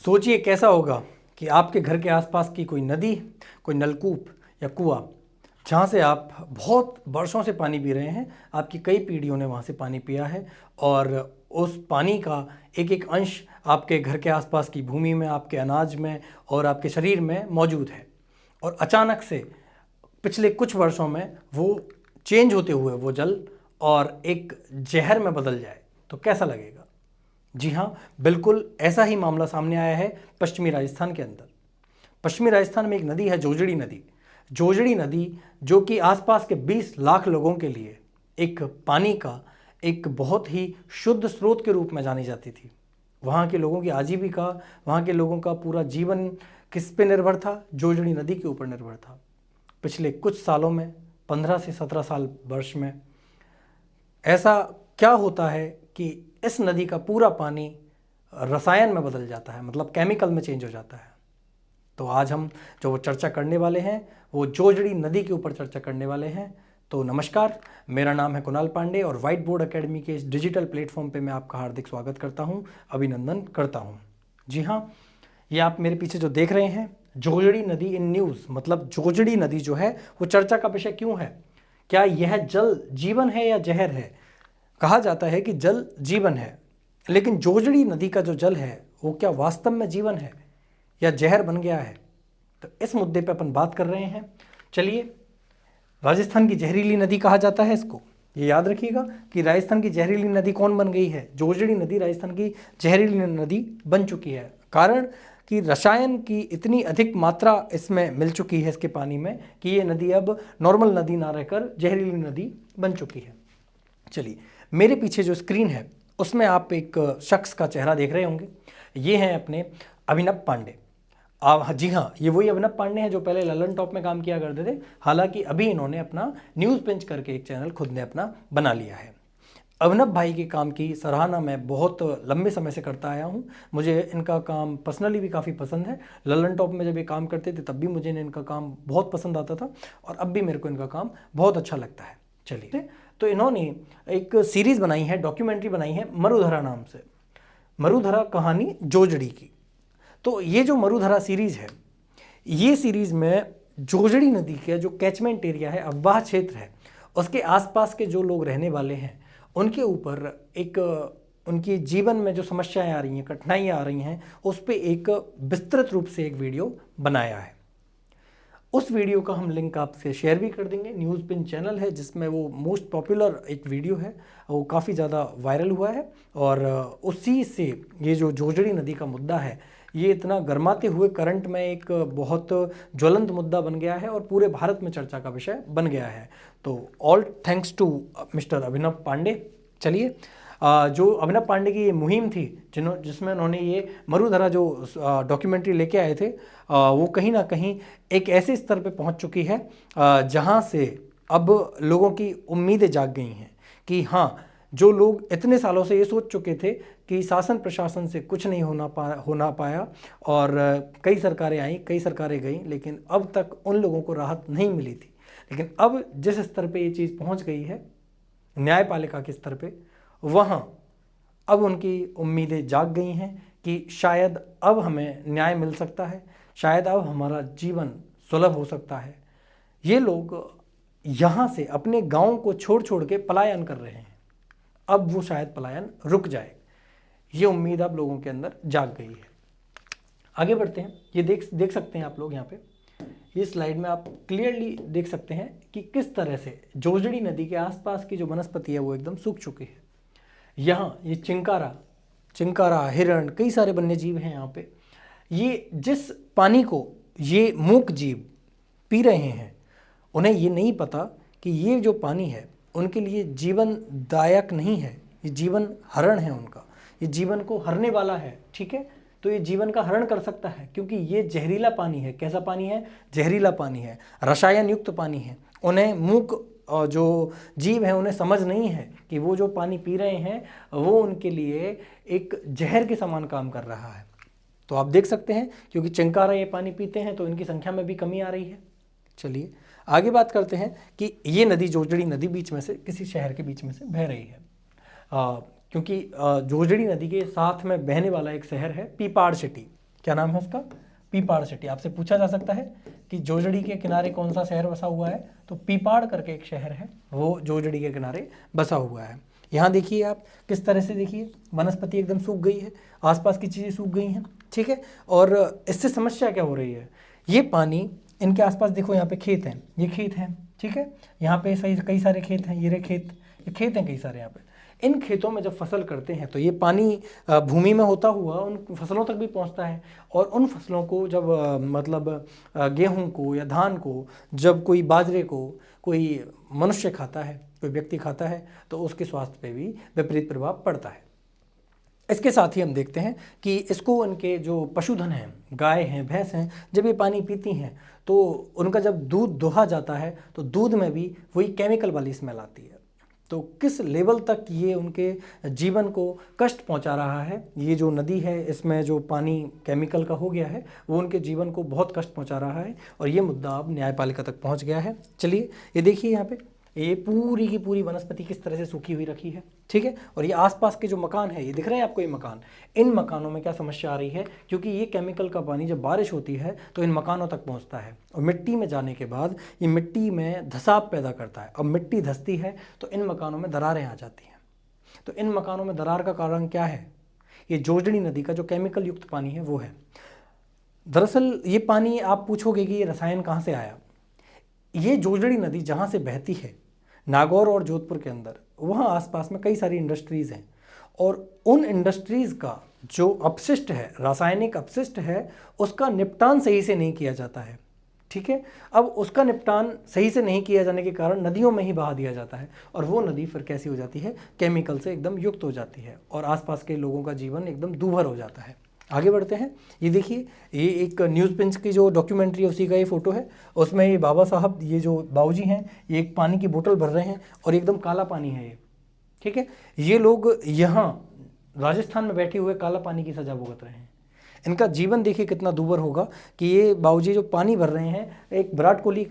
सोचिए कैसा होगा कि आपके घर के आसपास की कोई नदी, कोई नलकूप या कुआं, जहाँ से आप बहुत वर्षों से पानी पी रहे हैं, आपकी कई पीढ़ियों ने वहाँ से पानी पिया है और उस पानी का एक एक अंश आपके घर के आसपास की भूमि में, आपके अनाज में और आपके शरीर में मौजूद है। और अचानक से पिछले कुछ वर्षों में वो चेंज होते हुए वो जल और एक जहर में बदल जाए तो कैसा लगेगा? जी हाँ, बिल्कुल ऐसा ही मामला सामने आया है पश्चिमी राजस्थान के अंदर। पश्चिमी राजस्थान में एक नदी है जोजड़ी नदी। जोजड़ी नदी जो कि आसपास के 20 लाख लोगों के लिए एक पानी का एक बहुत ही शुद्ध स्रोत के रूप में जानी जाती थी। वहाँ के लोगों की आजीविका, वहाँ के लोगों का पूरा जीवन किस पे निर्भर था? जोजड़ी नदी के ऊपर निर्भर था। पिछले कुछ सालों में, 15 से 17 साल वर्ष में, ऐसा क्या होता है कि इस नदी का पूरा पानी रसायन में बदल जाता है, मतलब केमिकल में चेंज हो जाता है। तो आज हम जो चर्चा करने वाले हैं वो जोजड़ी नदी के ऊपर चर्चा करने वाले हैं। तो नमस्कार, मेरा नाम है कुणाल पांडे और व्हाइट बोर्ड एकेडमी के इस डिजिटल प्लेटफॉर्म पे मैं आपका हार्दिक स्वागत करता हूं, अभिनंदन करता हूं। जी हाँ, ये आप मेरे पीछे जो देख रहे हैं जोजड़ी नदी इन न्यूज़, मतलब जोजड़ी नदी जो है वो चर्चा का विषय क्यों है? क्या यह जल जीवन है या जहर है? कहा जाता है कि जल जीवन है, लेकिन जोजड़ी नदी का जो जल है वो क्या वास्तव में जीवन है या जहर बन गया है? तो इस मुद्दे पे अपन बात कर रहे हैं। चलिए, राजस्थान की जहरीली नदी कहा जाता है इसको। ये याद रखिएगा कि राजस्थान की जहरीली नदी कौन बन गई है? जोजड़ी नदी राजस्थान की जहरीली नदी बन चुकी है। कारण कि रसायन की इतनी अधिक मात्रा इसमें मिल चुकी है इसके पानी में कि ये नदी अब नॉर्मल नदी ना रहकर जहरीली नदी बन चुकी है। चलिए, मेरे पीछे जो स्क्रीन है उसमें आप एक शख्स का चेहरा देख रहे होंगे। ये हैं अपने अभिनव पांडे। जी हाँ, ये वही अभिनव पांडे हैं जो पहले ललन टॉप में काम किया करते थे। हालांकि अभी इन्होंने अपना न्यूज़ पिंच करके एक चैनल खुद ने अपना बना लिया है। अभिनव भाई के काम की सराहना मैं बहुत लंबे समय से करता आया हूँ। मुझे इनका काम पर्सनली भी काफ़ी पसंद है। ललन टॉप में जब ये काम करते थे तब भी मुझे इनका काम बहुत पसंद आता था और अब भी मेरे को इनका काम बहुत अच्छा लगता है। चलिए, तो इन्होंने एक सीरीज़ बनाई है, डॉक्यूमेंट्री बनाई है मरुधरा नाम से। मरुधरा कहानी जोजड़ी की। तो ये जो मरुधरा सीरीज़ है, ये सीरीज़ में जोजड़ी नदी का जो कैचमेंट एरिया है, अववाह क्षेत्र है, उसके आसपास के जो लोग रहने वाले हैं उनके ऊपर एक उनकी जीवन में जो समस्याएं आ रही हैं, कठिनाइयाँ आ रही हैं, उस पर एक विस्तृत रूप से एक वीडियो बनाया है। उस वीडियो का हम लिंक आपसे शेयर भी कर देंगे। न्यूज़ पिन चैनल है जिसमें वो मोस्ट पॉपुलर एक वीडियो है, वो काफ़ी ज़्यादा वायरल हुआ है और उसी से ये जो जोजड़ी नदी का मुद्दा है ये इतना गर्माते हुए करंट में एक बहुत ज्वलंत मुद्दा बन गया है और पूरे भारत में चर्चा का विषय बन गया है। तो ऑल थैंक्स टू मिस्टर अभिनव पांडे। चलिए, जो अभिनव पांडे की ये मुहिम थी जिसमें उन्होंने ये मरुधरा जो डॉक्यूमेंट्री लेके आए थे, वो कहीं ना कहीं एक ऐसे स्तर पे पहुंच चुकी है जहां से अब लोगों की उम्मीदें जाग गई हैं कि हाँ, जो लोग इतने सालों से ये सोच चुके थे कि शासन प्रशासन से कुछ नहीं होना पाया और कई सरकारें आई, कई सरकारें गईं, लेकिन अब तक उन लोगों को राहत नहीं मिली थी। लेकिन अब जिस स्तर पे ये चीज़ पहुंच गई है न्यायपालिका के स्तर पे, वहाँ अब उनकी उम्मीदें जाग गई हैं कि शायद अब हमें न्याय मिल सकता है, शायद अब हमारा जीवन सुलभ हो सकता है। ये लोग यहाँ से अपने गांव को छोड़ छोड़ के पलायन कर रहे हैं। अब वो शायद पलायन रुक जाए, ये उम्मीद अब लोगों के अंदर जाग गई है। आगे बढ़ते हैं। ये देख सकते हैं आप लोग यहाँ पे, ये स्लाइड में आप क्लियरली देख सकते हैं कि किस तरह से जोजड़ी नदी के आसपास की जो वनस्पति है वो एकदम सूख चुकी है। यहाँ ये चिंकारा, हिरण, कई सारे वन्य जीव हैं यहाँ पे। ये जिस पानी को ये मूक जीव पी रहे हैं, उन्हें ये नहीं पता कि ये जो पानी है उनके लिए जीवनदायक नहीं है, ये जीवन हरण है उनका, ये जीवन को हरने वाला है। ठीक है, तो ये जीवन का हरण कर सकता है क्योंकि ये जहरीला पानी है। कैसा पानी है? जहरीला पानी है, रसायन युक्त पानी है। उन्हें मूक जो जीव है उन्हें समझ नहीं है कि वो जो पानी पी रहे हैं वो उनके लिए एक जहर के समान काम कर रहा है। तो आप देख सकते हैं क्योंकि चिंकारा ये पानी पीते हैं तो इनकी संख्या में भी कमी आ रही है। चलिए आगे बात करते हैं कि ये नदी जोजड़ी नदी बीच में से किसी शहर के बीच में से बह रही है, क्योंकि जोजड़ी नदी के साथ में बहने वाला एक शहर है पीपाड़ सिटी। क्या नाम है उसका? पीपाड़ सिटी। आपसे पूछा जा सकता है कि जोजड़ी के किनारे कौन सा शहर बसा हुआ है, तो पीपाड़ करके एक शहर है, वो जोजड़ी के किनारे बसा हुआ है। यहाँ देखिए आप किस तरह से, देखिए वनस्पति एकदम सूख गई है, आसपास की चीज़ें सूख गई हैं, ठीक है। और इससे समस्या क्या हो रही है, ये पानी इनके आसपास देखो, यहाँ पे खेत हैं, ये खेत हैं, ठीक है, यहाँ पे सही कई सारे खेत हैं, ये रहे खेत, ये खेत हैं कई सारे यहाँ पे। इन खेतों में जब फसल करते हैं तो ये पानी भूमि में होता हुआ उन फसलों तक भी पहुंचता है, और उन फसलों को जब मतलब गेहूं को या धान को, जब कोई बाजरे को कोई मनुष्य खाता है, कोई व्यक्ति खाता है, तो उसके स्वास्थ्य पे भी विपरीत प्रभाव पड़ता है। इसके साथ ही हम देखते हैं कि इसको उनके जो पशुधन हैं, गाय हैं, भैंस हैं, जब ये पानी पीती हैं तो उनका जब दूध दोहा जाता है तो दूध में भी वही केमिकल वाली स्मेल आती है। तो किस लेवल तक ये उनके जीवन को कष्ट पहुंचा रहा है, ये जो नदी है इसमें जो पानी केमिकल का हो गया है, वो उनके जीवन को बहुत कष्ट पहुंचा रहा है, और ये मुद्दा अब न्यायपालिका तक पहुंच गया है। चलिए ये देखिए यहाँ पे, ये पूरी की पूरी वनस्पति किस तरह से सूखी हुई रखी है, ठीक है। और ये आसपास के जो मकान है, ये दिख रहे हैं आपको, ये मकान, इन मकानों में क्या समस्या आ रही है, क्योंकि ये केमिकल का पानी जब बारिश होती है तो इन मकानों तक पहुंचता है, और मिट्टी में जाने के बाद ये मिट्टी में धसाव पैदा करता है। अब मिट्टी धसती है तो इन मकानों में दरारें आ जाती हैं। तो इन मकानों में दरार का कारण क्या है, ये जोजड़ी नदी का जो केमिकल युक्त पानी है वो है। दरअसल ये पानी, आप पूछोगे कि ये रसायन कहाँ से आया, ये जोजड़ी नदी जहाँ से बहती है नागौर और जोधपुर के अंदर, वहाँ आसपास में कई सारी इंडस्ट्रीज़ हैं, और उन इंडस्ट्रीज़ का जो अपशिष्ट है, रासायनिक अपशिष्ट है, उसका निपटान सही से नहीं किया जाता है, ठीक है। अब उसका निपटान सही से नहीं किया जाने के कारण नदियों में ही बहा दिया जाता है, और वो नदी फिर कैसी हो जाती है, केमिकल से एकदम युक्त हो जाती है, और आसपास के लोगों का जीवन एकदम दूभर हो जाता है। आगे बढ़ते हैं, ये देखिए, ये एक न्यूज़ पिंच की जो डॉक्यूमेंट्री है उसी का ये फ़ोटो है। उसमें ये बाबा साहब, ये जो बाबूजी हैं, ये एक पानी की बोतल भर रहे हैं, और एकदम काला पानी है ये, ठीक है। ये लोग यहाँ राजस्थान में बैठे हुए काला पानी की सज़ा भुगत रहे हैं। इनका जीवन देखिए कितना दूभर होगा कि ये बाबूजी जो पानी भर रहे हैं, एक विराट कोहली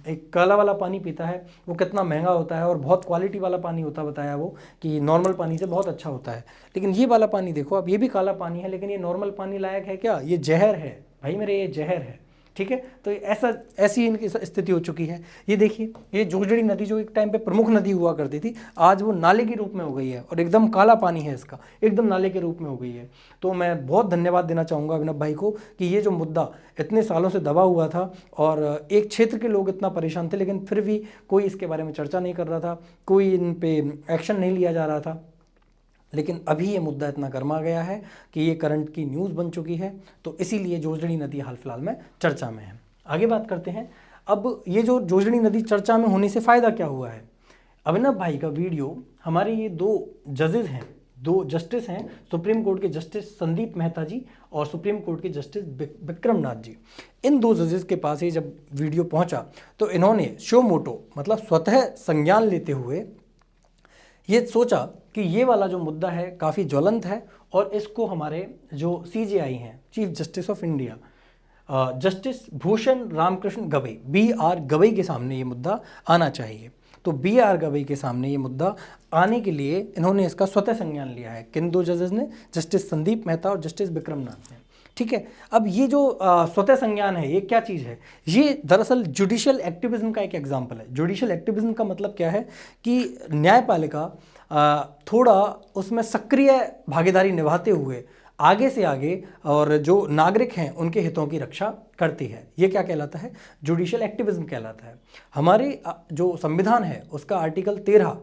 एक काला वाला पानी पीता है, वो कितना महंगा होता है और बहुत क्वालिटी वाला पानी होता है, बताया वो कि नॉर्मल पानी से बहुत अच्छा होता है। लेकिन ये वाला पानी देखो, अब ये भी काला पानी है, लेकिन ये नॉर्मल पानी लायक है क्या? ये जहर है भाई मेरे, ये जहर है, ठीक है। तो ऐसी इनकी स्थिति हो चुकी है। ये देखिए, ये जोजड़ी नदी जो एक टाइम पे प्रमुख नदी हुआ करती थी, आज वो नाले के रूप में हो गई है, और एकदम काला पानी है इसका, एकदम नाले के रूप में हो गई है। तो मैं बहुत धन्यवाद देना चाहूँगा अभिनव भाई को कि ये जो मुद्दा इतने सालों से दबा हुआ था, और एक क्षेत्र के लोग इतना परेशान थे, लेकिन फिर भी कोई इसके बारे में चर्चा नहीं कर रहा था, कोई इन पे एक्शन नहीं लिया जा रहा था। लेकिन अभी ये मुद्दा इतना गर्मा गया है कि ये करंट की न्यूज़ बन चुकी है, तो इसीलिए जोजड़ी नदी हाल फिलहाल में चर्चा में है। आगे बात करते हैं, अब ये जो जोजड़ी नदी चर्चा में होने से फ़ायदा क्या हुआ है। अभिनव भाई का वीडियो, हमारे ये दो जजेस हैं, दो जस्टिस हैं, सुप्रीम कोर्ट के जस्टिस संदीप मेहता जी और सुप्रीम कोर्ट के जस्टिस विक्रम नाथ जी, इन दो जजेस के पास ये जब वीडियो पहुंचा तो इन्होंने शो मोटो, मतलब स्वतः संज्ञान लेते हुए ये सोचा कि ये वाला जो मुद्दा है काफ़ी ज्वलंत है, और इसको हमारे जो CJI हैं, chief justice of India, justice Bhushan Ramkrishna Gavai, BR Gavai के सामने ये मुद्दा आना चाहिए। तो BR गवई के सामने ये मुद्दा आने के लिए इन्होंने इसका स्वतः संज्ञान लिया है। किन दो जजेस ने? जस्टिस संदीप मेहता और जस्टिस विक्रम नाथ ने, ठीक है। अब ये जो स्वतः संज्ञान है, ये क्या चीज़ है? ये दरअसल जुडिशियल एक्टिविज्म का एक एग्जाम्पल है। जुडिशियल एक्टिविज्म का मतलब क्या है कि न्यायपालिका थोड़ा उसमें सक्रिय भागीदारी निभाते हुए आगे से आगे, और जो नागरिक हैं उनके हितों की रक्षा करती है। ये क्या कहलाता है? जुडिशियल एक्टिविज्म कहलाता है। हमारे जो संविधान है उसका आर्टिकल 13,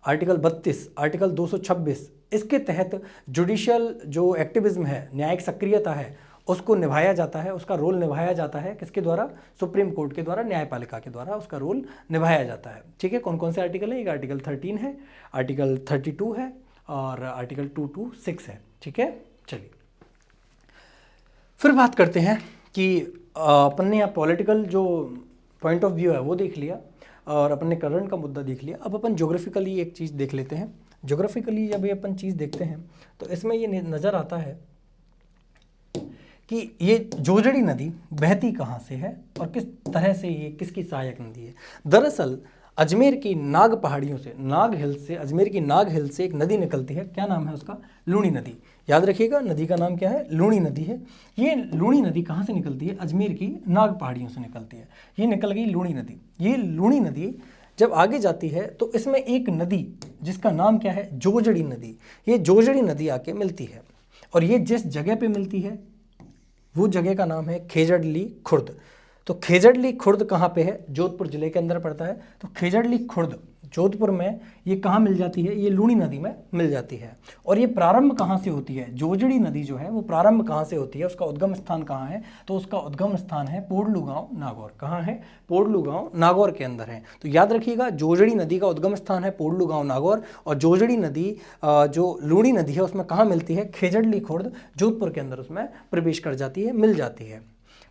आर्टिकल 32, आर्टिकल 226, इसके तहत जुडिशियल जो एक्टिविज्म है, न्यायिक सक्रियता है, उसको निभाया जाता है, उसका रोल निभाया जाता है। किसके द्वारा? सुप्रीम कोर्ट के द्वारा, न्यायपालिका के द्वारा उसका रोल निभाया जाता है, ठीक है। कौन कौन से आर्टिकल है? एक आर्टिकल 13 है, आर्टिकल 32 है, और आर्टिकल 226 है, ठीक है। चलिए फिर बात करते हैं कि अपन ने यहाँ पॉलिटिकल जो पॉइंट ऑफ व्यू है वो देख लिया, और अपन ने करंट का मुद्दा देख लिया। अब अपन ज्योग्राफिकली एक चीज़ देख लेते हैं। ज्योग्राफिकली जब ये अपन चीज़ देखते हैं तो इसमें ये नज़र आता है कि ये जोजड़ी नदी बहती कहाँ से है और किस तरह से ये किसकी सहायक नदी है। दरअसल अजमेर की नाग पहाड़ियों से, नाग हिल से, अजमेर की नाग हिल से एक नदी निकलती है, क्या नाम है उसका? लूणी नदी। याद रखिएगा, नदी का नाम क्या है? लूणी नदी है। ये लूणी नदी कहाँ से निकलती है? अजमेर की नाग पहाड़ियों से निकलती है। ये निकल गई लूणी नदी। ये लूणी नदी जब आगे जाती है तो इसमें एक नदी जिसका नाम क्या है? जोजड़ी नदी। ये जोजड़ी नदी आके मिलती है और ये जिस जगह पे मिलती है वो जगह का नाम है खेजड़ली खुर्द। तो खेजड़ली खुर्द कहाँ पे है? जोधपुर जिले के अंदर पड़ता है। तो खेजड़ली खुर्द जोधपुर में ये कहाँ मिल जाती है? ये लूणी नदी में मिल जाती है। और ये प्रारंभ कहाँ से होती है? जोजड़ी नदी जो है वो प्रारंभ कहाँ से होती है? उसका उद्गम स्थान कहाँ है? तो उसका उद्गम स्थान है पोडलू गांव नागौर। कहाँ है? पोडलू गांव नागौर के अंदर है। तो याद रखिएगा, जोजड़ी नदी का उद्गम स्थान है पोडलू गांव नागौर, और जोजड़ी नदी जो लूणी नदी है उसमें कहाँ मिलती है? खेजड़ली खुर्द जोधपुर के अंदर उसमें प्रवेश कर जाती है, मिल जाती है।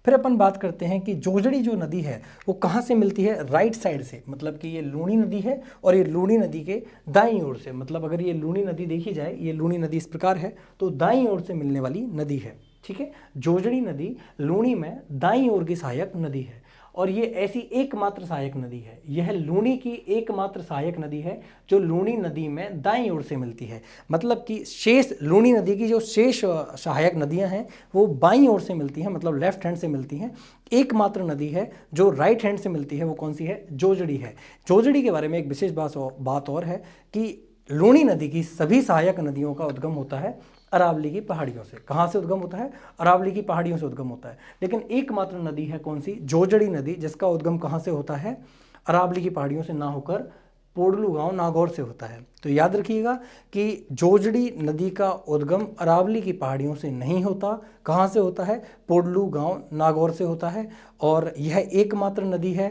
फिर अपन बात करते हैं कि जोजड़ी जो नदी है वो कहाँ से मिलती है? राइट साइड से, मतलब कि ये लूणी नदी है और ये लूणी नदी के दाईं ओर से, मतलब अगर ये लूणी नदी देखी जाए, ये लूणी नदी इस प्रकार है तो दाईं ओर से मिलने वाली नदी है। ठीक है, जोजड़ी नदी लूणी में दाईं ओर की सहायक नदी है और ये ऐसी एकमात्र सहायक नदी है। यह लूणी की एकमात्र सहायक नदी है जो लूणी नदी में दाईं ओर से मिलती है। मतलब कि शेष लूणी नदी की जो शेष सहायक नदियां हैं वो बाईं ओर से मिलती हैं, मतलब लेफ्ट हैंड से मिलती हैं। एकमात्र नदी है जो राइट हैंड से मिलती है, वो कौन सी है? जोजड़ी है। जोजड़ी के बारे में एक विशेष बात और है कि लूणी नदी की सभी सहायक नदियों का उद्गम होता है अरावली की पहाड़ियों से। कहाँ से उद्गम होता है? अरावली की पहाड़ियों से उद्गम होता है। लेकिन एकमात्र नदी है कौन सी? जोजड़ी नदी, जिसका उद्गम कहाँ से होता है? अरावली की पहाड़ियों से ना होकर पोडलू गांव नागौर से होता है। तो याद रखिएगा कि जोजड़ी नदी का उद्गम अरावली की पहाड़ियों से नहीं होता। कहाँ से होता है? पोडलू गांव नागौर से होता है। और यह एकमात्र नदी है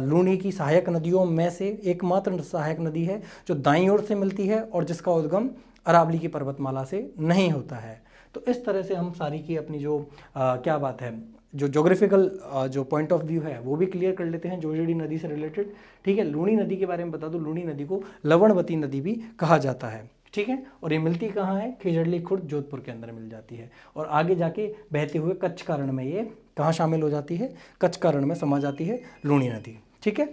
लूणी की सहायक नदियों में से एकमात्र सहायक नदी है जो दाईं ओर से मिलती है और जिसका उद्गम अरावली की पर्वतमाला से नहीं होता है। तो इस तरह से हम सारी की अपनी जो क्या बात है, जो ज्योग्राफिकल जो पॉइंट ऑफ व्यू है वो भी क्लियर कर लेते हैं जोजड़ी नदी से रिलेटेड। ठीक है, लूणी नदी के बारे में बता दूं, लूणी नदी को लवणवती नदी भी कहा जाता है। ठीक है, और ये मिलती कहाँ है? खेजड़ली खुर्द जोधपुर के अंदर मिल जाती है और आगे जाके बहते हुए कच्छ का रण में ये कहाँ शामिल हो जाती है? कच्छ का रण में समा जाती है लूणी नदी। ठीक है,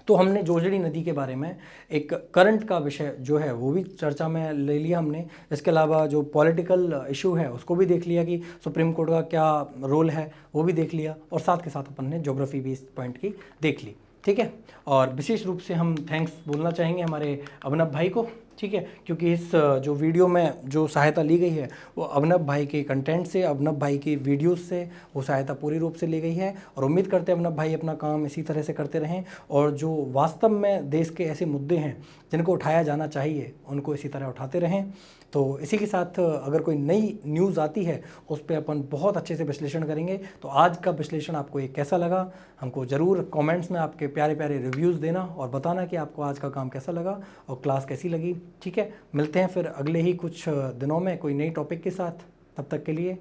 तो हमने जोजड़ी नदी के बारे में एक करंट का विषय जो है वो भी चर्चा में ले लिया हमने। इसके अलावा जो पॉलिटिकल इशू है उसको भी देख लिया कि सुप्रीम कोर्ट का क्या रोल है, वो भी देख लिया, और साथ के साथ अपन ने ज्योग्राफी भी इस पॉइंट की देख ली। ठीक है, और विशेष रूप से हम थैंक्स बोलना चाहेंगे हमारे अभिनव भाई को। ठीक है, क्योंकि इस जो वीडियो में जो सहायता ली गई है वो अभिनव भाई के कंटेंट से, अभिनव भाई की वीडियोस से वो सहायता पूरी रूप से ली गई है। और उम्मीद करते हैं अभिनव भाई अपना काम इसी तरह से करते रहें और जो वास्तव में देश के ऐसे मुद्दे हैं जिनको उठाया जाना चाहिए उनको इसी तरह उठाते रहें। तो इसी के साथ अगर कोई नई न्यूज़ आती है उस पर अपन बहुत अच्छे से विश्लेषण करेंगे। तो आज का विश्लेषण आपको ये कैसा लगा, हमको ज़रूर कमेंट्स में आपके प्यारे प्यारे रिव्यूज़ देना और बताना कि आपको आज का काम कैसा लगा और क्लास कैसी लगी। ठीक है, मिलते हैं फिर अगले ही कुछ दिनों में कोई नई टॉपिक के साथ। तब तक के लिए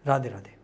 राधे राधे।